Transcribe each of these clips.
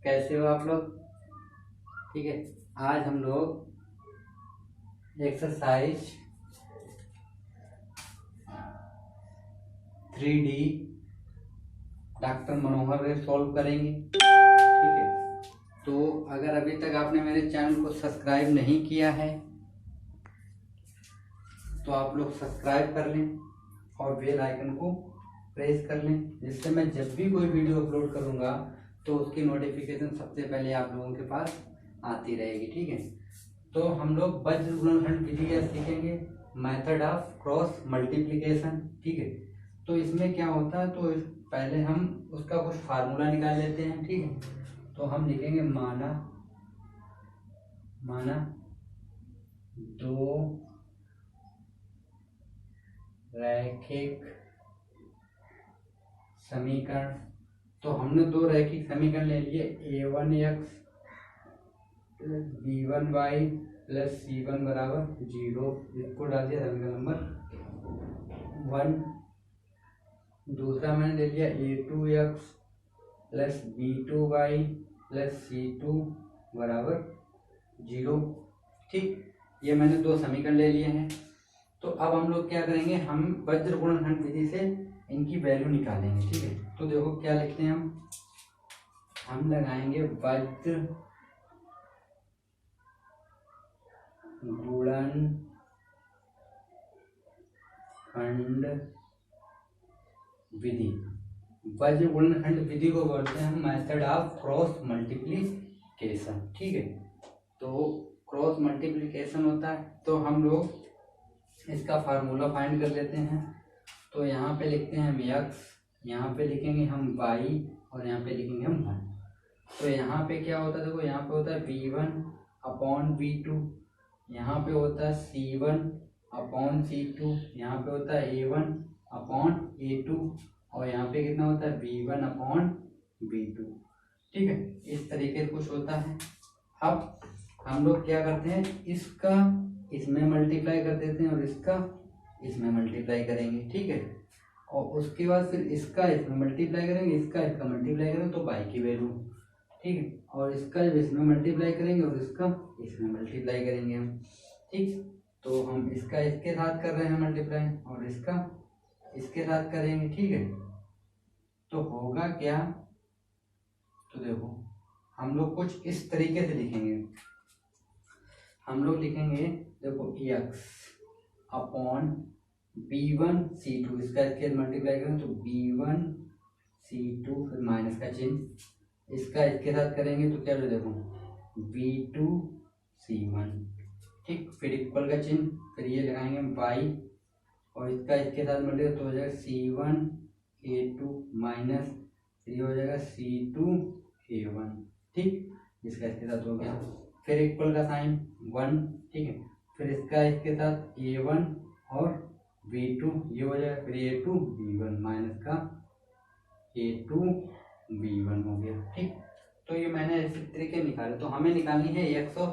कैसे हो आप लोग? ठीक है, आज हम लोग एक्सरसाइज 3D डॉक्टर मनोहर रे सॉल्व करेंगे। ठीक है, तो अगर अभी तक आपने मेरे चैनल को सब्सक्राइब नहीं किया है तो आप लोग सब्सक्राइब कर लें और बेल आइकन को प्रेस कर लें, जिससे मैं जब भी कोई वीडियो अपलोड करूंगा तो उसकी नोटिफिकेशन सबसे पहले आप लोगों के पास आती रहेगी। ठीक है, तो हम लोग वज्र गुणनखंड विधि का सीखेंगे, मेथड ऑफ क्रॉस मल्टीप्लिकेशन। ठीक है, तो इसमें क्या होता है, तो पहले हम उसका कुछ फार्मूला निकाल लेते हैं। ठीक है, तो हम लिखेंगे माना दो रैखिक समीकरण। तो हमने दो रैखिक समीकरण ले लिए, a1x b1y प्लस c1 बराबर 0। इसको डाल दिया समीकरण नंबर 1। दूसरा मैंने ले लिया a2x plus b2y plus c2 बराबर 0। ठीक, ये मैंने दो समीकरण ले लिए हैं। तो अब हम लोग क्या करेंगे, हम वज्र गुणनखंड विधि से इनकी वैल्यू निकालेंगे। ठीक है, तो देखो क्या लिखते हैं हम लगाएंगे वज्र गुणनखंड विधि। वज्र गुणनखंड विधि को बोलते हैं हम मेथड ऑफ क्रॉस मल्टीप्लिकेशन। ठीक है, तो क्रॉस मल्टीप्लिकेशन होता है, तो हम लोग इसका फार्मूला फाइंड कर लेते हैं। तो यहाँ पे लिखते हैं हम x, यहाँ पे लिखेंगे हम y और यहाँ पे लिखेंगे हम 1। तो यहाँ पे क्या होता है, देखो यहाँ पे होता है v1 अपॉन v2, यहाँ पे होता है c1 अपॉन c2, यहाँ पे होता है a1 अपॉन a2 और यहाँ पे कितना होता है v1 अपॉन v2। ठीक है, इस तरीके से कुछ होता है। अब हम लोग क्या करते हैं, इसका इसमें मल्टीप्लाई कर देते हैं और इसका इसमें मल्टीप्लाई करेंगे। ठीक है, और उसके बाद फिर इसका इसमें मल्टीप्लाई करेंगे, इसका इसका मल्टीप्लाई करेंगे तो y की वैल्यू। ठीक है, और इसका जब इसमें मल्टीप्लाई करेंगे और इसका इसमें मल्टीप्लाई करेंगे हम। ठीक, तो हम इसका इसके साथ कर रहे हैं मल्टीप्लाई और इसका इसके साथ करेंगे। ठीक है, तो होगा क्या, तो देखो हम लोग कुछ इस तरीके से लिखेंगे। हम लोग लिखेंगे देखो x अपॉन b1 c2, इसका इसके मल्टीप्लाई करें तो b1 c2 फिर माइनस का चिन्ह, इसका इसके साथ करेंगे तो क्या हो, देखो b2 c1। ठीक, फिर इक्वल का चिन्ह, फिर ये लगाएंगे y और इसका इसके साथ मल्टीप्लाई तो हो जाएगा c1 a2 माइनस फिर ये हो जाएगा c2 a1। ठीक, इसका इसके साथ हो गया, फिर इक्वल का साइन 1। ठीक है, फिर इसका इसके साथ a1 और v2 ये हो जाएगा, फिर a2 v1 माइनस का a2 v1 हो गया। ठीक, तो ये मैंने ऐसे तरीके निकाले। तो हमें निकालनी है x और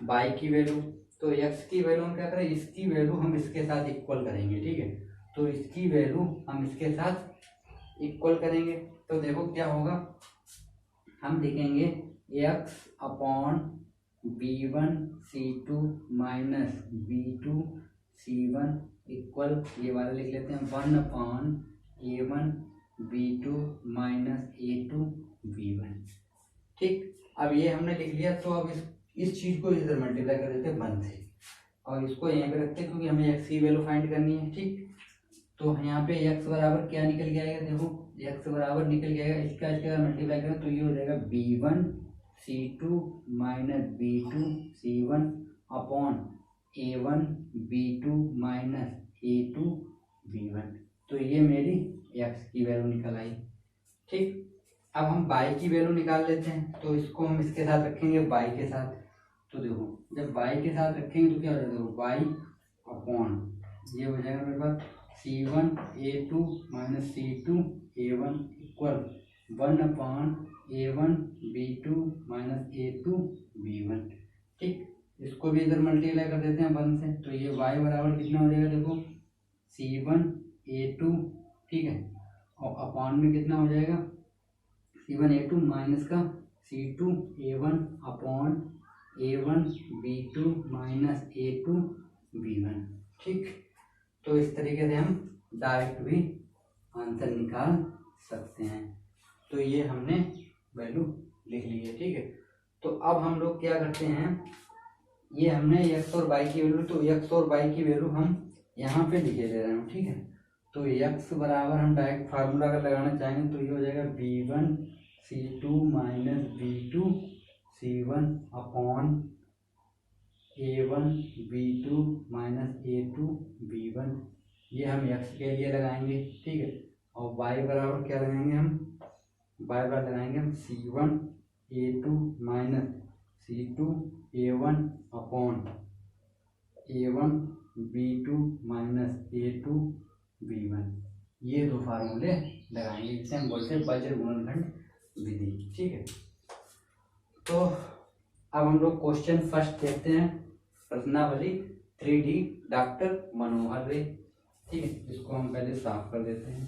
y की वैल्यू। तो x की वैल्यू हम क्या करें, इसकी वैल्यू हम इसके साथ इक्वल करेंगे। ठीक है, तो इसकी वैल्यू हम इसके साथ इक्वल करेंगे। तो देखो क्या होगा, हम लिखेंगे x upon b1 c2 minus b2 c1 equal, ये वाला लिख लेते हैं 1 upon a1 b2 minus a2 v1। ठीक, अब ये हमने लिख लिया। तो अब इस चीज को इधर मल्टीप्लाई कर देते हैं 1 से और इसको यहीं पे रखते हैं क्योंकि हमें x की वैल्यू फाइंड करनी है। ठीक, तो यहाँ पे x बराबर क्या निकल के आएगा, देखो x बराबर निकल के आएगा, इसका इसका मल्टीप्लाई करें तो ये हो जाएगा b1 c2 minus b2 c1 upon a1 b2 minus a2 v1। तो ये मेरी x की वैल्यू निकल आई। ठीक, अब हम y की वैल्यू निकाल लेते हैं। तो इसको हम इसके साथ रखेंगे y के साथ। तो देखो जब y के साथ रखेंगे तो क्या हो जाएगा, देखो y अपॉन ये हो जाएगा मेरे पास c1 a2 minus c2 a1 equal 1 upon a1 b2 minus a2 v1। ठीक, इसको भी इधर मल्टीप्लाई कर देते हैं 1 से। तो ये y बराबर कितना हो जाएगा, देखो c1 a2। ठीक है, और अपॉन में कितना हो जाएगा c1 a2 माइनस का C2 A1 upon A1 B2 minus A2 B1। ठीक, तो इस तरीके से हम डायरेक्ट भी आंसर निकाल सकते हैं। तो ये हमने वैल्यू लिख ली है। ठीक है, तो अब हम लोग क्या करते हैं, ये हमने x और y की वैल्यू, तो x और y की वैल्यू हम यहाँ पे लिखे दे रहे हैं। ठीक है, तो x बराबर हम डायरेक्ट फार्मूला अगर लगाना चाहेंगे तो ये हो जाएगा B1 C2 minus B2 C1 upon A1 B2 minus A2 B1। ये हम x के लिए लगाएंगे। ठीक है, और y बराबर क्या लगाएंगे हम, y बराबर लगाएंगे हम C1 A2 minus C2 A1 upon A1 B2 minus A2 B1। ये दो फार्मूले लगाएंगे, जिसे हम बोलते हैं वज्र गुणनखंड विधि। ठीक है, तो अब हम लोग क्वेश्चन फर्स्ट देखते हैं, प्रश्नावली 3D डॉक्टर मनोहर रे। ठीक है, इसको हम पहले साफ कर देते हैं।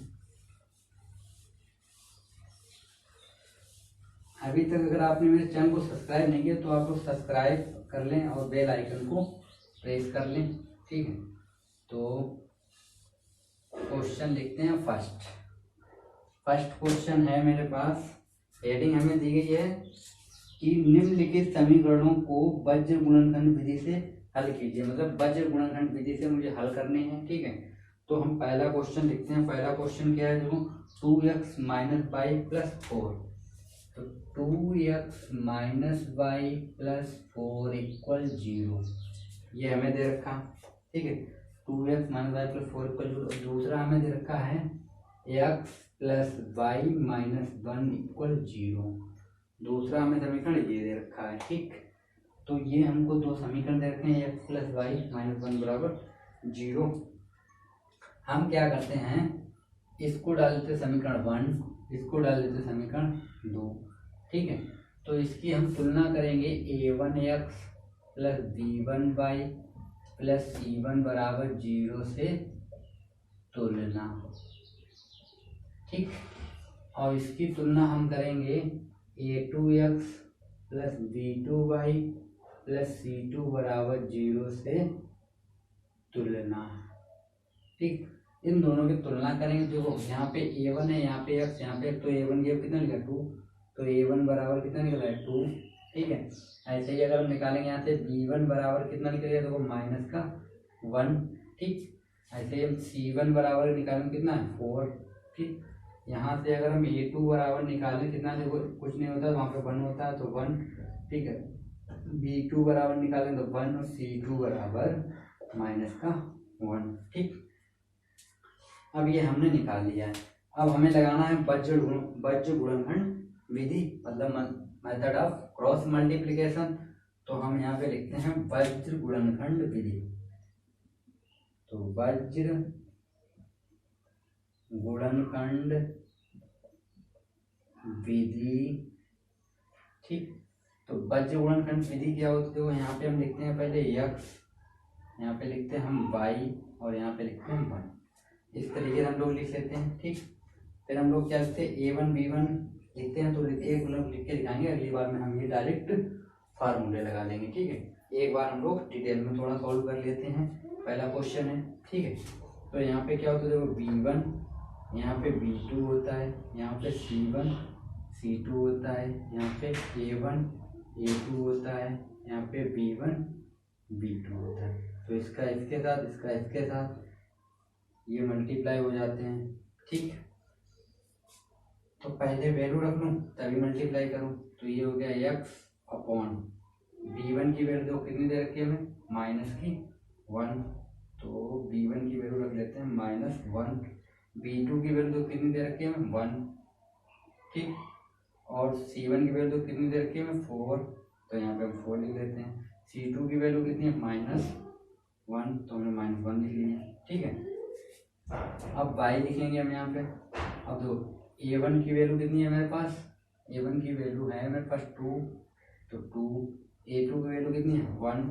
अभी तक अगर आपने मेरे चैनल को सब्सक्राइब नहीं किया तो आप लोग सब्सक्राइब कर लें और बेल आइकन को प्रेस कर लें। ठीक है, तो क्वेश्चन लिखते हैं फर्स्ट क्वेश्चन है मेरे पास, हेडिंग हमें दी गई है कि निम्नलिखित समीकरणों को वज्र गुणनखंड विधि से हल कीजिए। मतलब वज्र गुणनखंड विधि से मुझे हल करने हैं। ठीक है, तो हम पहला क्वेश्चन लिखते हैं। पहला क्वेश्चन क्या है, देखो 2x माइनस वाई प्लस 4, तो 2x minus Y plus 4 equal 0, ये हमें दे रखा। ठीक है, 2x minus Y plus 4 equal 0। दूसरा हमें दे रखा है x plus Y minus 1 equal 0। दूसरा हमें समीकरण ये दे रखा है। ठीक, तो ये हमको दो समीकरण दे रखे हैं, x प्लस वाई माइनस 1 बराबर 0। हम क्या करते हैं, इसको डाल देते समीकरण 1, इसको डाल देते समीकरण 2। ठीक है, तो इसकी हम तुलना करेंगे a1x plus b1y plus c1 बराबर 0 से तुलना। ठीक, और इसकी तुलना हम करेंगे a2x plus b2y plus c2 बराबर 0 से तुलना। ठीक, इन दोनों की तुलना करेंगे। देखो यहाँ पे a1 है, यहाँ पे x, यहाँ पे तो a1 की कितना निकला 2, तो a1 बराबर कितना निकला है 2। ठीक है, ऐसे ही अगर हम निकालेंगे यहाँ से b1 बराबर कितना निकलेगा, देखो माइनस का 1। ठीक, ऐसे ही हम c1 बराबर निकालेंगे कितना है 4। ठीक, यहाँ से अगर हम a2 बराबर निकालें कितना, देखो कुछ नहीं होता, वहाँ पे 1 होता है तो 1। ठीक है, b2 बराबर निकालें तो 1 और c2 बराबर माइनस का 1। ठीक, अब ये हमने निकाल लिया है। अब हमें लगाना है वज्र गुणनखंड विधि, मतलब मेथड ऑफ क्रॉस मल्टीप्लिकेशन। तो हम यहाँ पे लिखते हैं वज्र गुणनखंड विधि। तो वज्र गुणनखंड विधि। ठीक, तो वज्र गुणनखंड विधि क्या होती है, देखो यहाँ पे हम लिखते हैं पहले x, यहाँ पे लिखते हैं हम y और यहाँ पे लिखते हैं 1। इस तरीके से हम लोग लिख लेते हैं। ठीक, फिर हम लोग क्या लिखते हैं a1 b1 लिखते हैं, तो एक लोग लिख के दिखाएंगे, अगली बार में हम ये डायरेक्ट फार्मूले लगा लेंगे। ठीक है, एक बार हम लोग डिटेल में थोड़ा सॉल्व कर लेते हैं। पहला क्वेश्चन है। ठीक है, तो यहाँ पे क्या होता है, देखो b1, यहाँ पे b2 होता है, यहाँ पे c1 c2 होता है, यहाँ पे a1 a2 होता है, यहाँ पे b1 b2 होता है। तो इसका इसके साथ, इसका इसके साथ ये मल्टीप्लाई हो जाते हैं। ठीक, तो पहले वैल्यू रख लूँ तभी मल्टीप्लाई करूँ, तो ये हो गया x अपॉन b1 की वैल्यू कितनी दे रखी है हमें, माइनस की 1, तो b1 की वैल्यू रख लेते हैं माइनस 1। b2 की वैल्यू कितनी दे रखी है हमें 1। ठीक, और c1 की वैल्यू कितनी दे रखी है हमें 4, तो यहाँ पे हम 4 लिख लेते हैं। c2 की वैल्यू कितनी है माइनस 1, तो हमने माइनस 1 लिख लिया। ठीक है, अब y लिखेंगे हम यहाँ पे। अब दो a1 की वैल्यू कितनी है मेरे पास, a1 की वैल्यू है मेरे पास 2, तो 2। a2 की वैल्यू कितनी है 1,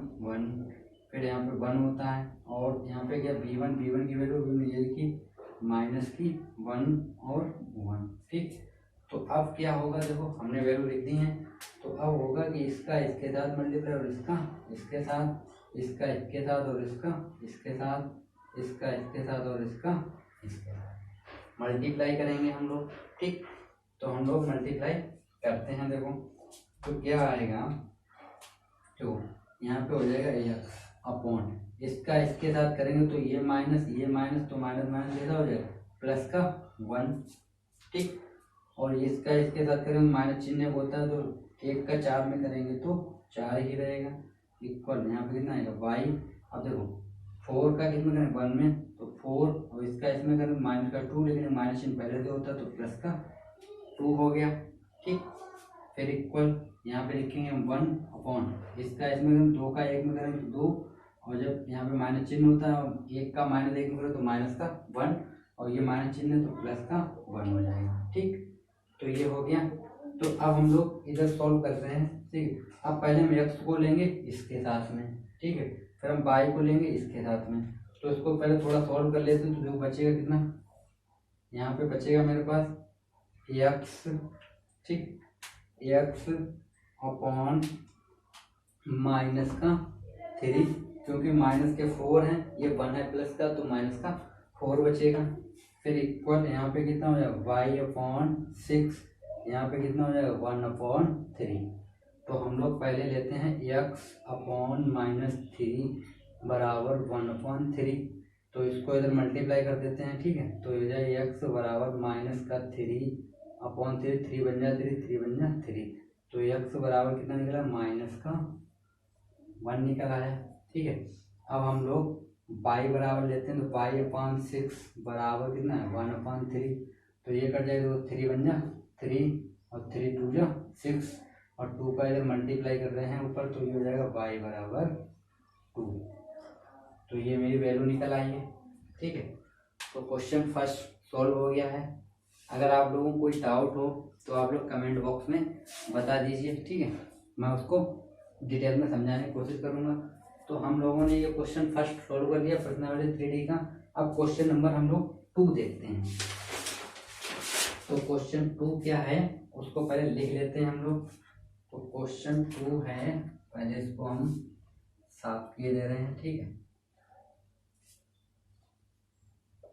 फिर यहाँ पे 1 होता है, और यहाँ पे क्या b1 की वैल्यू ये लिखी माइनस की 1 और 1। ठीक, तो अब क्या होगा, देखो हमने वैल्यू लिख दी है, तो अब होगा कि इसका इसके साथ मल्टीप्लाई और इसका इसके साथ, इसका इसके साथ और इसका इसके साथ, इसका इसके साथ और इसका इसके साथ मल्टीप्लाई करेंगे हम लोग। ठीक, तो हम लोग मल्टीप्लाई करते हैं। देखो तो क्या आएगा, तो यहाँ पे हो जाएगा एक्स अपॉन, इसका इसके साथ करेंगे तो ये माइनस तो माइनस माइनस ऐसा हो जाएगा प्लस का 1। ठीक, और इसका इसके साथ करेंगे माइनस चिन्ह होता है तो 1 का 4 में करेंगे तो 4 ही रहेगा, इक्वल यहाँ पे कितना आएगा वाई। अब देखो 4 का कितना करें 1 में तो 4, और इसका इसमें करें माइनस का 2, लेकिन माइनस चिन्ह पहले से होता है तो प्लस का 2 हो गया। ठीक, फिर इक्वल यहाँ पे लिखेंगे 1 अपॉन, इसका इसमें 2 का 1 में करेंगे तो 2, और जब यहाँ पे माइनस चिन्ह होता है 1 का माइनस 1 में करें तो माइनस का 1, और ये माइनस चिन्ह है तो प्लस का 1 हो जाएगा। ठीक, तो ये हो गया। तो अब हम लोग इधर सॉल्व कर रहे हैं। ठीक है, अब पहले हम एक्स को लेंगे इसके साथ में, ठीक है, फिर हम वाई को लेंगे इसके साथ में। तो इसको पहले थोड़ा सॉल्व कर लेते हैं, तो देखो बचेगा कितना, यहाँ पे बचेगा मेरे पास एक्स, ठीक, एक्स अपॉन माइनस का 3, क्योंकि माइनस के 4 हैं, ये 1 है प्लस का तो माइनस का 4 बचेगा। फिर इक्वल यहाँ पे कितना हो जाएगा वाई अपॉन 6, यहाँ पे कितना हो जाएगा 1 अपॉन 3। तो हम लोग पहले लेते हैं एक्स अपॉन -3 बराबर 1 अपॉन 3, तो इसको इधर मल्टीप्लाई कर देते हैं। ठीक है, तो हो जाए एक्स बराबर माइनस का 3 अपॉन 3, 3 बन जाए 3, 3 बन जाए 3, तो एक्स बराबर कितना निकला माइनस का 1 निकला है। ठीक है, अब हम लोग बाई बराबर लेते हैं, तो बाई अपॉन 6 बराबर कितना है 1 अपॉन 3, तो ये कट जाएगा तो 3 बन जा 3, और 3 2 जा 6, और 2 का इधर मल्टीप्लाई कर रहे हैं ऊपर, तो ये हो जाएगा बाई बराबर 2। तो ये मेरी वैल्यू निकल आई है। ठीक है, तो क्वेश्चन फर्स्ट सॉल्व हो गया है। अगर आप लोगों को कोई डाउट हो तो आप लोग कमेंट बॉक्स में बता दीजिए। ठीक है, मैं उसको डिटेल में समझाने की कोशिश करूँगा। तो हम लोगों ने ये क्वेश्चन फर्स्ट सॉल्व कर लिया पर्सनैलिटी 3D का। अब क्वेश्चन नंबर हम लोग 2 देखते हैं। तो क्वेश्चन 2 क्या है उसको पहले लिख लेते हैं हम लोग। तो क्वेश्चन 2 है, पहले इसको हम साफ किए दे रहे हैं। ठीक है,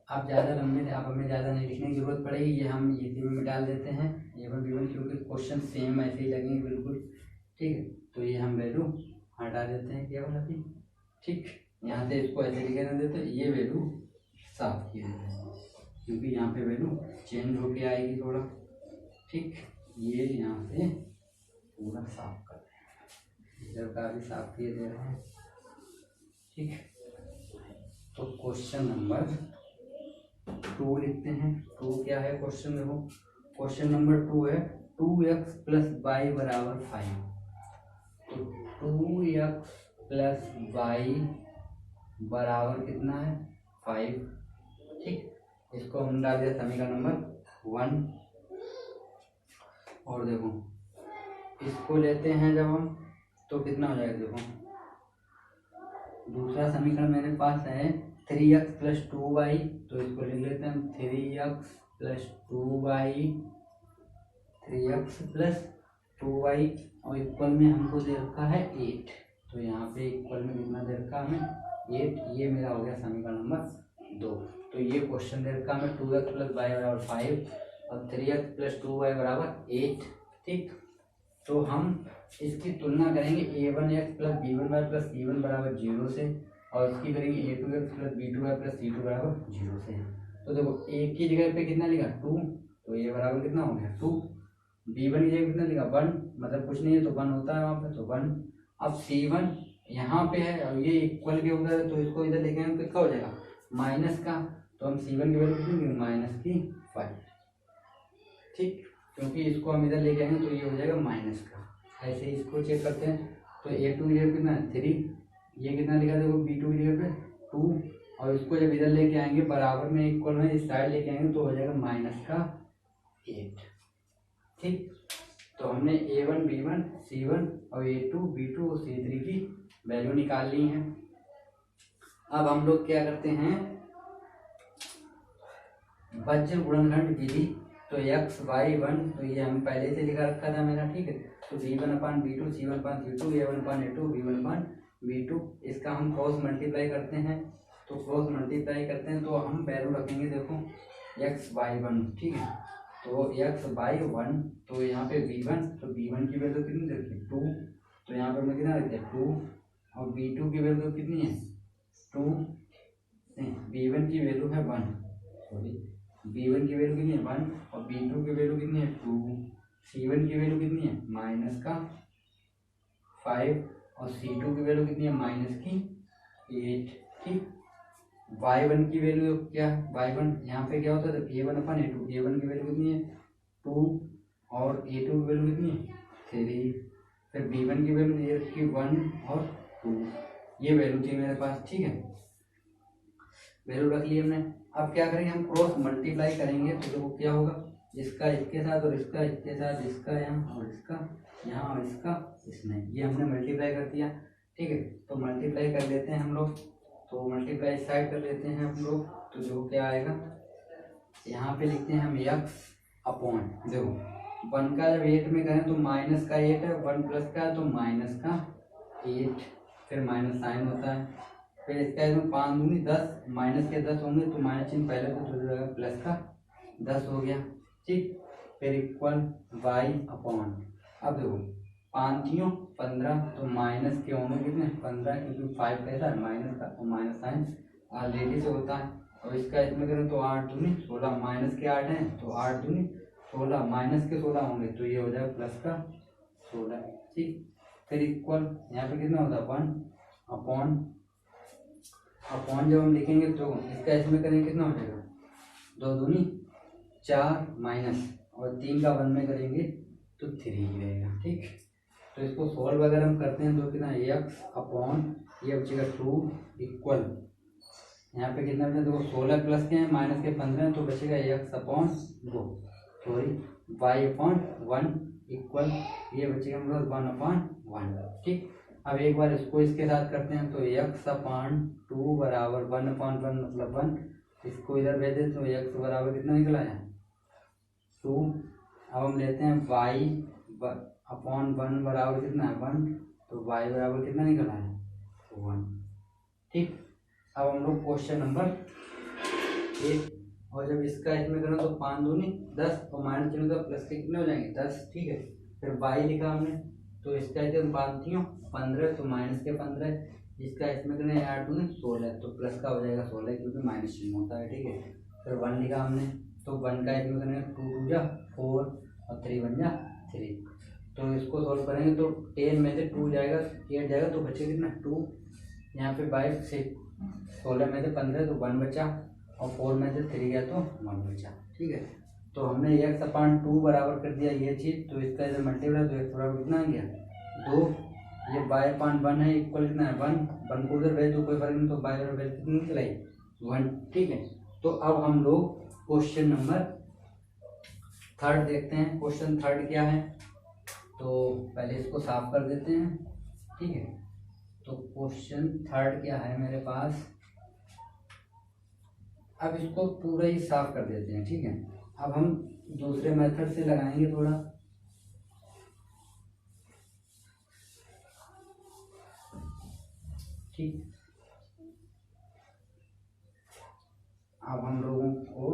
अब ज़्यादा लंबे आप हमें ज़्यादा नहीं लिखने की जरूरत पड़ेगी, ये हम इसी में डाल देते हैं A1 B1, क्योंकि क्वेश्चन सेम ऐसे ही लगेंगे बिल्कुल। ठीक है, तो ये हम वैल्यू हटा देते हैं केवल अभी। ठीक, यहाँ से इसको ऐसे लिखे रहने देते, ये वैल्यू साफ किए देते हैं, क्योंकि यहाँ पे वैल्यू चेंज होके आएगी थोड़ा। ठीक, ये यहाँ से पूरा साफ कर दें, इधर का भी साफ किए दे रहे हैं। ठीक, तो क्वेश्चन नंबर 2 लिखते हैं। 2 क्या है क्वेश्चन, देखो क्वेश्चन नंबर 2 है 2x प्लस वाई बराबर 5। तो 2x प्लस वाई बराबर कितना है 5। ठीक, इसको हम डाल दिया समीकरण नंबर 1। और देखो इसको लेते हैं जब हम, तो कितना हो जाएगा, देखो दूसरा समीकरण मेरे पास है 3x प्लस 2y, तो इसको लिख लेते हैं 3x plus 2y, 3x plus 2y, और इक्वल में हमको दे रखा है 8। तो यहाँ पे इक्वल में कितना दे रखा हमें 8, ये मेरा हो गया समीकरण नंबर 2। तो ये क्वेश्चन दे रखा हमें 2x प्लस वाई बराबर 5 और 3x प्लस 2y बराबर 8। ठीक, तो हम इसकी तुलना करेंगे a1x plus b1y plus c1 बराबर 0 से, और इसकी करेंगे a2x plus b2y plus c2 बराबर 0 से। तो देखो a की जगह पे कितना लिखा 2, तो ये बराबर कितना हो गया 2। b1 की जगह कितना लिखा 1, मतलब कुछ नहीं है तो 1 होता है वहाँ पे, तो 1। अब c1 यहाँ पे है और ये इक्वल के उधर है, तो इसको इधर लिखेंगे तो क्या हो जाएगा माइनस का, तो हम c1 की वैल्यू कितनी माइनस की 5। ठीक, क्योंकि इसको हम इधर लेके आएंगे तो ये हो जाएगा माइनस का। ऐसे ही इसको चेक करते हैं, तो a2 की जगह कितना है 3, ये कितना लिखा देखो b2 की जगह पे 2, और इसको जब इधर लेके आएंगे बराबर में इक्वल में इस साइड लेके आएंगे तो हो जाएगा माइनस का 8। ठीक, तो हमने a1 b1 c1 और a2 b2 और c3 की वैल्यू निकाल ली है। अब हम लोग क्या करते हैं, वज्र गुणनखंड विधि तो एक्स वाई वन, तो ये हम पहले से लिखा रखा था मेरा, ठीक है। तो v1/v2, c1/c2, a1/a2, v1/v2, इसका हम क्रॉस मल्टीप्लाई करते हैं। तो क्रॉस मल्टीप्लाई करते हैं तो हम वैल्यू रखेंगे, देखो एक्स वाई वन, ठीक है। तो एक्स वाई वन, तो यहाँ पे v1, तो v1 की वैल्यू कितनी रखी 2, तो यहाँ पे हमने कितना रखा 2, और v2 की वैल्यू कितनी है 2, v1 की वैल्यू है 1, सॉरी v1 की वैल्यू कितनी है 1, और v2 की वैल्यू कितनी है 2, c1 की वैल्यू कितनी है माइनस का 5, और c2 की वैल्यू कितनी है माइनस की 8, ठीक। y1 की वैल्यू क्या है, y1 यहाँ पे क्या होता है, a1/a2, a1 की वैल्यू कितनी है 2, और a2 की वैल्यू कितनी है 3, फिर b1 की वैल्यू ये रखी 1 और 2, ये वैल्यू थी मेरे पास, ठीक है। वैल्यू रख ली हमने। अब क्या करेंगे, हम क्रॉस मल्टीप्लाई करेंगे, तो देखो क्या होगा, इसका इसके साथ और इसका इसके साथ, इसका यहाँ और इसका यहाँ और इसका इसमें, ये हमने मल्टीप्लाई कर दिया, ठीक है। तो मल्टीप्लाई कर लेते हैं हम लोग, तो मल्टीप्लाई साइड कर लेते हैं हम लोग, तो जो क्या आएगा, यहाँ पे लिखते हैं हम एक्स अपॉन, देखो 1 का जब 8 में करें तो माइनस का 8 है, 1 प्लस का तो माइनस का 8, फिर माइनस साइन होता है, फिर इसका इसमें 5 दूनी 10, माइनस के 10 होंगे तो माइनस चिन्ह पहले तो हो जाएगा, प्लस का 10 हो गया, ठीक। फिर इक्वल वाई अपॉन, अब देखो 5 3 15, तो माइनस के होंगे कितने 15, क्योंकि 5 कैसा है माइनस का, और माइनस साइन ऑलरेडी से होता है, और इसका इसमें करें तो 8 दूनी 16, माइनस के 8 हैं तो 8 दूनी 16, माइनस के 16 होंगे तो ये हो जाएगा प्लस का 16, ठीक। फिर इक्वल यहाँ पे कितना होता है 1 अपॉन, अपॉन जब हम लिखेंगे तो इसका इसमें करेंगे कितना हो जाएगा 2 दूनी 4, माइनस और 3 का 1 में करेंगे तो 3 ही रहेगा, ठीक। तो इसको सोल्व अगर हम करते हैं तो कितना एक्स अपॉन, ये बचेगा 2 इक्वल, यहाँ पे कितना बचा, देखो 16 प्लस के हैं माइनस के 15, तो बचेगा X upon 2, sorry Y upon 1 equal, ये बचेगा हम लोग 1/1, ठीक। अब एक बार इसको इसके साथ करते हैं, तो एक्स अपॉन 2 बराबर 1/1 मतलब 1, इसको इधर भेज दें तो एक्स बराबर कितना निकला है 2। अब हम लेते हैं वाई अपॉन 1 बराबर कितना है 1, तो वाई बराबर कितना निकला है 1, ठीक। अब हम लोग क्वेश्चन नंबर 1, और जब इसका इसमें करें तो 5 दूनी 10, और माइनस चिन्ह का प्लस के कितने हो जाएंगे 10, ठीक है। फिर वाई लिखा हमने, तो इसका इसमें 5 3 15, तो माइनस के 15, इसका इसमें करें 8 दूनी 16, तो प्लस का हो जाएगा 16, क्योंकि माइनस चिन्ह होता है, ठीक है। फिर 1 लिखा हमने, तो 1 का इसमें करेंगे 2 2 जा 4, और 3 1 जा 3, तो इसको सॉल्व करेंगे तो 10 में से 2 जाएगा 8 जाएगा, तो बचे कितना 2, यहाँ पे 22 से 16 में से 15 तो 1 बचा, और 4 में से 3 गया तो 1 बचा, ठीक है। तो हमने एक्स अपॉन 2 बराबर कर दिया ये चीज़, तो इसका जब मल्टीप्लाई तो एक्स बराबर कितना आ गया 2, ये बाय अपॉन 1 है इक्वल कितना है 1 को उधर भेज दो कोई फर्क नहीं, तो बाय और भेज कितनी निकलाई 1, ठीक है। तो अब हम लोग क्वेश्चन नंबर 3 देखते हैं। क्वेश्चन 3 क्या है, तो पहले इसको साफ कर देते हैं, ठीक है। तो क्वेश्चन 3 क्या है मेरे पास, अब इसको पूरा ही साफ कर देते हैं, ठीक है। अब हम दूसरे मेथड से लगाएंगे थोड़ा, ठीक। अब हम लोगों को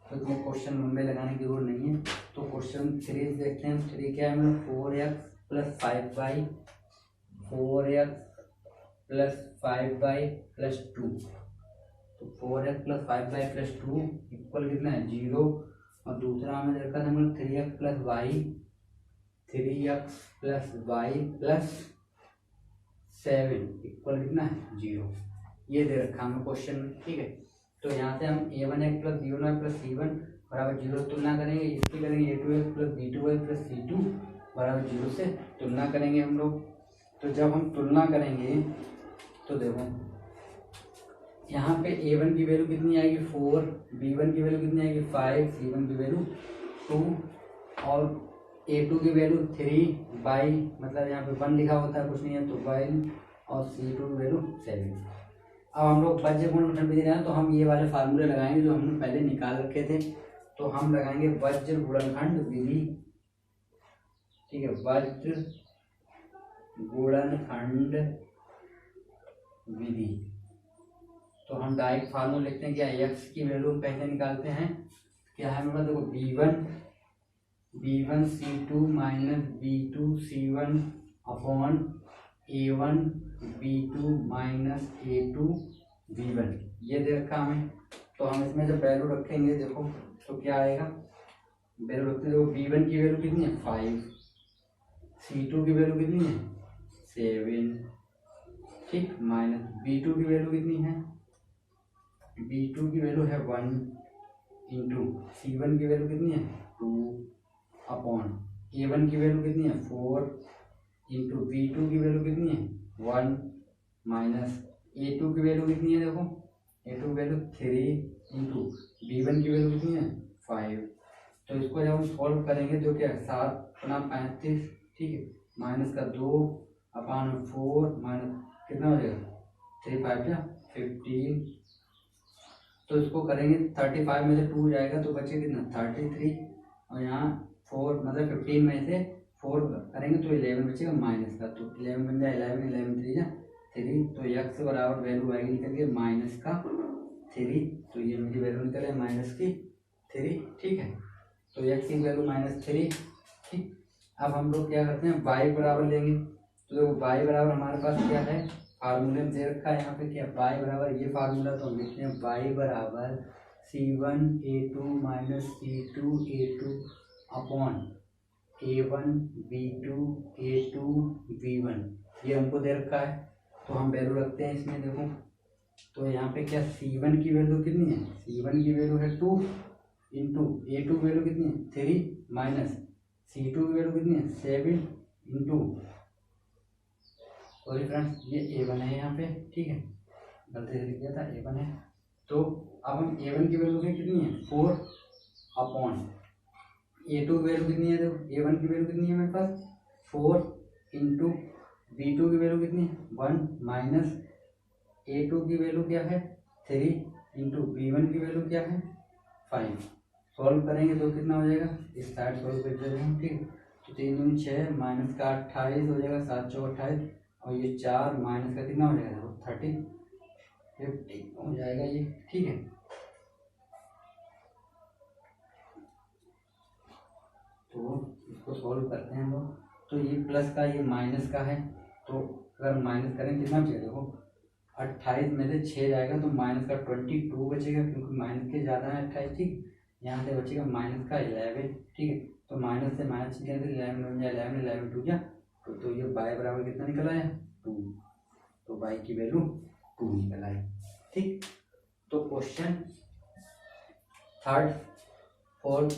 तो क्वेश्चन लंबे लगाने की जरूरत नहीं है, तो क्वेश्चन 3 देखते हैं। 3 क्या है, 4x plus 5y 4x plus 5y plus 2, तो 4x plus 5y plus 2 equal कितना है 0, और दूसरा हमें देखा था 3x plus y 3x plus y plus 7 equal कितना है 0, ये दे रखा हमें क्वेश्चन में, ठीक है। तो यहाँ से हम a1x plus b1y plus c1 बराबर 0 तुलना करेंगे, इसकी करेंगे a2x plus b2y plus c2 बराबर 0 से तुलना करेंगे हम लोग। तो जब हम तुलना करेंगे तो देखो यहाँ पे a1 की वैल्यू कितनी आएगी 4, b1 की वैल्यू कितनी आएगी 5, c1 की वैल्यू 2, और a2 की वैल्यू 3 बाई मतलब यहाँ पे 1 लिखा होता है कुछ नहीं है तो 1, और c2 की वैल्यू 7। अब हम लोग बाह्य गुणनखंड विधि रहे हैं तो हम ये वाले फार्मूले लगाएंगे जो हमने पहले निकाल रखे थे। तो हम लगाएंगे वज्र गुणनखंड विधि, ठीक है, वज्र गुणनखंड विधि। तो हम डायरेक्ट फार्मूला लिखते हैं क्या, एक्स की वैल्यू कैसे निकालते हैं, क्या है हमारा, देखो b1 c2 minus b2 c1 upon a1 b2 minus a2 b1, ये दे रखा हमें। तो हम इसमें जब वैल्यू रखेंगे देखो तो क्या आएगा, वैल्यू रखते देखो b1 की वैल्यू कितनी है 5, c2 की वैल्यू कितनी है 7, ठीक, माइनस b2 की वैल्यू कितनी है, b2 की वैल्यू है 1 इंटू c1 की वैल्यू कितनी है 2 अपॉन a1 की वैल्यू कितनी है 4 इंटू b2 की वैल्यू कितनी है 1 माइनस a2 की वैल्यू कितनी है, देखो a2 की वैल्यू 3 इंटू b1 की वैल्यू कितनी है 5। तो इसको जब हम सॉल्व करेंगे तो क्या 7×35, ठीक है, माइनस का 2 अपॉन 4 माइनस कितना हो जाएगा 3 5 या 15। तो इसको करेंगे 35 में से 2 जाएगा तो बचे कितना 33, और यहाँ 4 मतलब 15 में से 4 करेंगे तो 11 बचेगा माइनस का, तो 11 बन जाए 11 11 3 या 3, तो x बराबर वैल्यू आएगी निकल के माइनस का 3, तो ये मेरी वैल्यू निकल है माइनस की 3, ठीक है। तो x की वैल्यू -3, ठीक। अब हम लोग क्या करते हैं y बराबर लेंगे, तो देखो y बराबर हमारे पास क्या है, फार्मूले में दे रखा है यहाँ पे क्या y बराबर, ये फार्मूला तो हम लिखते हैं y बराबर c1 a2 minus c2 a2 upon a1 b2 a2 b1, ये हमको दे रखा है। तो हम वैल्यू रखते हैं इसमें, देखो तो यहाँ पे क्या c1 की वैल्यू कितनी है, c1 की वैल्यू है 2 इंटू a2 वैल्यू कितनी है 3 माइनस c2 की वैल्यू कितनी है 7 इंटू, सॉरी फ्रेंड्स ये a1 है यहाँ पे, ठीक है, गलती से लिख दिया था a1 है। तो अब हम a1 की वैल्यू कितनी है 4 अपॉन a2 की वैल्यू कितनी है, देखो a1 की वैल्यू कितनी है मेरे पास 4 इंटू b2 की वैल्यू कितनी है 1 माइनस a2 की वैल्यू क्या है 3 इंटू b1 की वैल्यू क्या है 5। सॉल्व करेंगे तो कितना हो जाएगा, इस साइड सॉल्व कर देते हैं, ठीक। तो 3 दूनी 6 माइनस का 28 हो जाएगा, 7 चौक 28, और ये 4 माइनस का कितना हो जाएगा 50 हो जाएगा ये, ठीक है। तो इसको सॉल्व करते हैं हम लोग, तो ये प्लस का ये माइनस का है, तो अगर माइनस करें कितना बचेगा, देखो 28 में से 6 जाएगा तो माइनस का 22 बचेगा, क्योंकि माइनस के ज़्यादा है 28, ठीक। यहाँ से बचेगा माइनस का 11, ठीक है। तो माइनस से माइनस निकले तो 11 बन जाए 11 11 2 जा, तो ये y बराबर कितना निकल आया 2, तो y की वैल्यू 2 निकल आई, ठीक। तो क्वेश्चन थर्ड फोर्थ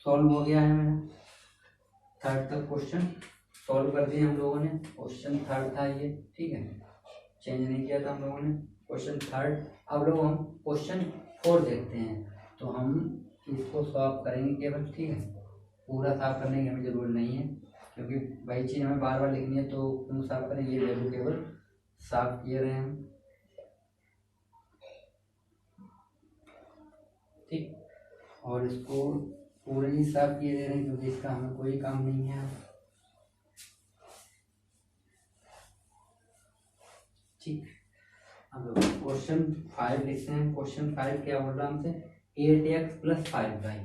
सॉल्व हो गया है मेरा, थर्ड तक क्वेश्चन सॉल्व कर दिए हम लोगों ने। क्वेश्चन थर्ड था ये, ठीक है, चेंज नहीं किया था हम लोगों ने क्वेश्चन थर्ड। अब लोग हम क्वेश्चन फोर्थ देखते हैं, तो हम इसको सॉल्व करेंगे केवल, ठीक है, पूरा साफ करने की हमें ज़रूरत नहीं है, क्योंकि वही चीज़ हमें बार बार लिखनी है, तो क्यों साफ करें, ये वैल्यू केवल साफ किए रहे हम, ठीक। और इसको पूरे ही साफ किए दे रहे हैं, क्योंकि इसका हमें कोई काम नहीं है, ठीक। अब क्वेश्चन 5 लिखते हैं। क्वेश्चन 5 क्या बोल रहा है हमसे, 8x plus 5y,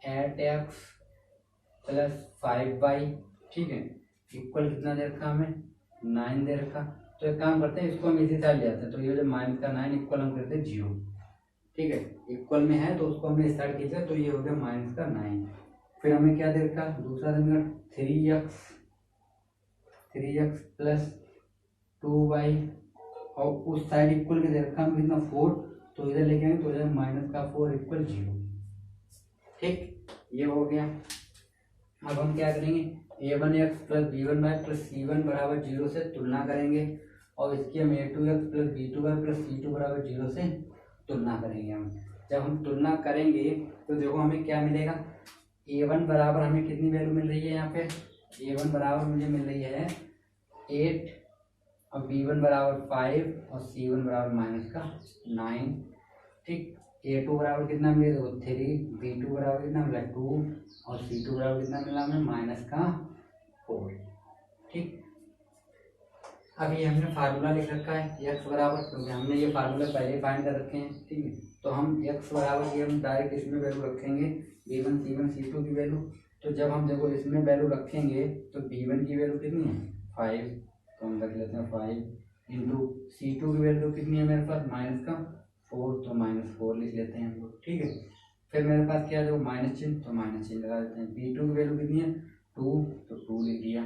8x plus 5y, ठीक है, इक्वल कितना दे रखा हमें 9 दे रखा। तो एक काम करते हैं, इसको हम इसी साइड ले आते हैं, तो ये जो माइनस का 9 इक्वल हम करते हैं 0, ठीक है, इक्वल में है तो उसको हमने इस साइड खींचा, तो ये हो गया माइनस का 9। फिर हमें क्या दे रखा दूसरा समीकरण 3x प्लस 2y, और उस साइड इक्वल के दे रखा हम कितना 4, तो इधर लेके आएंगे तो हो जाएगा माइनस का 4 इक्वल 0, ठीक, ये हो गया। अब हम क्या करेंगे, a1x plus b1y plus c1 बराबर 0 से तुलना करेंगे, और इसकी हम a2x plus b2y plus c2 बराबर 0 से तुलना करेंगे। हम जब हम तुलना करेंगे तो देखो हमें क्या मिलेगा, a1 बराबर हमें कितनी वैल्यू मिल रही है, यहाँ पे a1 बराबर मुझे मिल रही है 8, और b1 बराबर 5, और c1 बराबर माइनस का 9, ठीक। A2 बराबर कितना मिले, देखो 3, B2 बराबर कितना मिला 2 और C2 बराबर कितना मिला हमें -4। ठीक, अब ये हमने फार्मूला लिख रखा है x बराबर, क्योंकि हमने ये फार्मूला पहले फाइंड कर रखे हैं। ठीक है, तो हम x बराबर ये हम डायरेक्ट इसमें वैल्यू रखेंगे B1 C1 C2 की वैल्यू। तो जब हम देखो इसमें वैल्यू रखेंगे तो B1 की वैल्यू कितनी है 5, तो हम रख लेते हैं 5 इंटू C2 की वैल्यू कितनी है मेरे पास -4, तो -4 लिख लेते हैं हम लोग। ठीक है, फिर मेरे पास क्या है देखो माइनस चिन्ह, तो माइनस चिन्ह लगा देते हैं। B2 की वैल्यू कितनी है 2, तो 2 लिख दिया।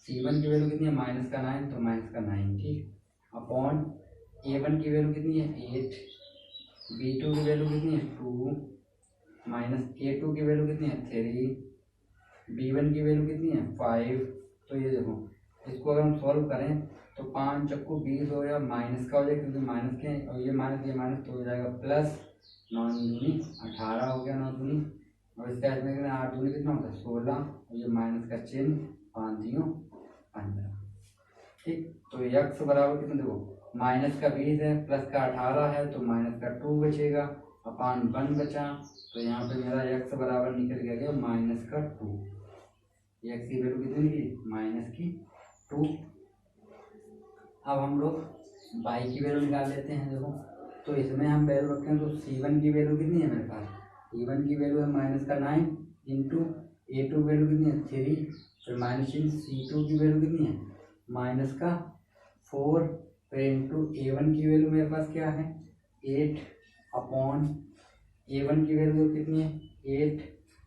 C1 की वैल्यू कितनी है -9, तो -9। ठीक, अपॉन A1 की वैल्यू कितनी है 8, B2 की वैल्यू कितनी है 2, माइनस A2 की वैल्यू कितनी है 3, B1 की वैल्यू कितनी है 5। तो ये देखो इसको अगर हम सॉल्व करें तो 5 चक्कू 20 हो गया, माइनस का हो जाएगा क्योंकि माइनस के और ये माइनस तो हो जाएगा प्लस, 9 दूनी 18 हो गया, 9 दूनी और इसका इसमें 8 दूनी कितना होता है 16 और ये माइनस का चिन्ह 5 दियो 15। ठीक, तो x बराबर कितना देखो माइनस का 20 है, प्लस का 18 है, तो माइनस का 2 बचेगा, अपान 1 बचा। तो यहाँ पे मेरा x बराबर निकल गया -2। x की वैल्यू कितनी निकली -2। अब हम लोग y की वैल्यू निकाल लेते हैं। देखो तो इसमें हम वैल्यू रखते हैं तो C1 की वैल्यू कितनी है मेरे पास, C1 की वैल्यू है -9 इंटू A2 वैल्यू कितनी है 3, फिर माइनस C2 की वैल्यू कितनी है -4, फिर इंटू A1 की वैल्यू मेरे पास क्या है 8, अपॉन A1 की वैल्यू कितनी है 8।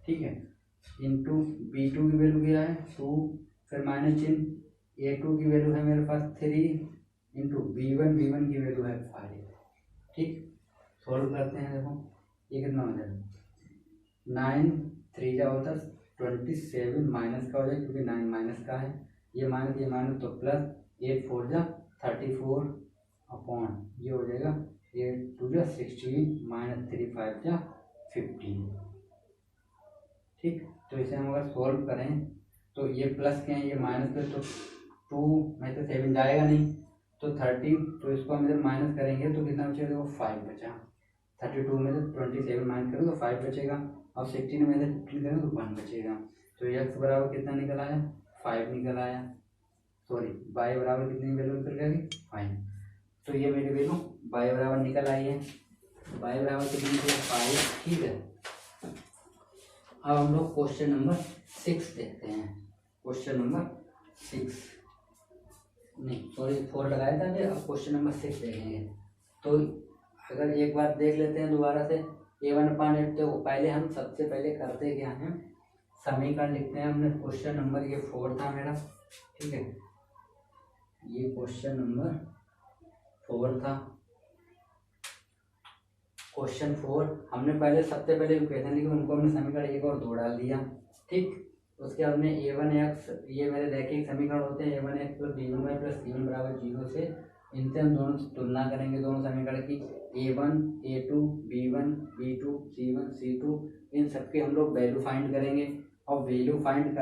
ठीक है, इंटू B2 की वैल्यू क्या है 2, फिर माइनस चिन्ह A2 की वैल्यू है मेरे पास 3 इंटू B1 की वैल्यू है 5। ठीक, सॉल्व करते हैं। देखो ये कितना हो जाएगा 9 3 क्या होता है 27, माइनस का हो जाएगा क्योंकि 9 माइनस का है, ये माइनस तो प्लस, 8 4 जा 34 अपॉन ये हो जाएगा 8 2 जा 16 -3 5 जा 15। ठीक, तो इसे हम अगर सॉल्व करें तो ये प्लस के हैं ये माइनस पे, तो 2 में से 7 जाएगा नहीं, तो 13, तो इसको हम इधर माइनस करेंगे तो कितना बचेगा देखो 5 बचा। 32 में से 27 माइनस करें तो 5 बचेगा, और 16 में से 15 करें तो 1 बचेगा। तो x बराबर कितना निकल आया 5 निकल आया, सॉरी y बराबर कितनी वैल्यू निकल गई 5। तो ये मेरी वैल्यू y बराबर निकल आई है, y बराबर कितनी निकली 5। ठीक है, अब हम लोग क्वेश्चन नंबर 6 देखते हैं। क्वेश्चन नंबर 6 नहीं सॉरी 4 लगाया था, अब क्वेश्चन नंबर 6 देखेंगे। तो अगर एक बार देख लेते हैं दोबारा से A1/8, तो पहले हम सबसे पहले करते क्या हैं समीकरण लिखते हैं। हमने क्वेश्चन नंबर ये 4 था मेरा। ठीक है, ये क्वेश्चन नंबर 4 था। क्वेश्चन 4 हमने पहले सबसे पहले इक्वेशन लिखी, उनको हमने समीकरण 1 और 2 डाल दिया। ठीक, उसके बाद में A1x, ये मेरे रैखिक समीकरण होते हैं, A1x + B1y + C1 = 0 से इनसे हम दोनों तुलना करेंगे दोनों समीकरण की। A1 A2 B1 B2 C1 C2 इन सबके हम लोग वैल्यू फाइंड करेंगे, और वैल्यू फाइंड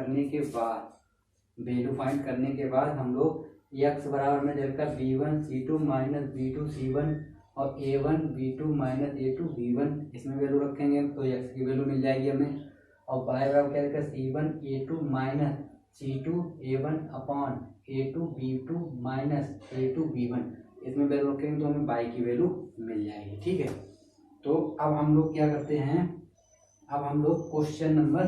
करने के बाद हम लोग x बराबर में देखकर B1 C2 - B2 C1 और A1 B2 - A2 B1 इसमें वैल्यू रखेंगे तो x की वैल्यू मिल जाएगी हमें। और y बराबर क्या रहेगा C1 A2 - C2 A1 upon A2 B2 - A2 B1 इसमें वैल्यू रखेंगे तो हमें y की वैल्यू मिल जाएगी। ठीक है, तो अब हम लोग क्या करते हैं, अब हम लोग क्वेश्चन नंबर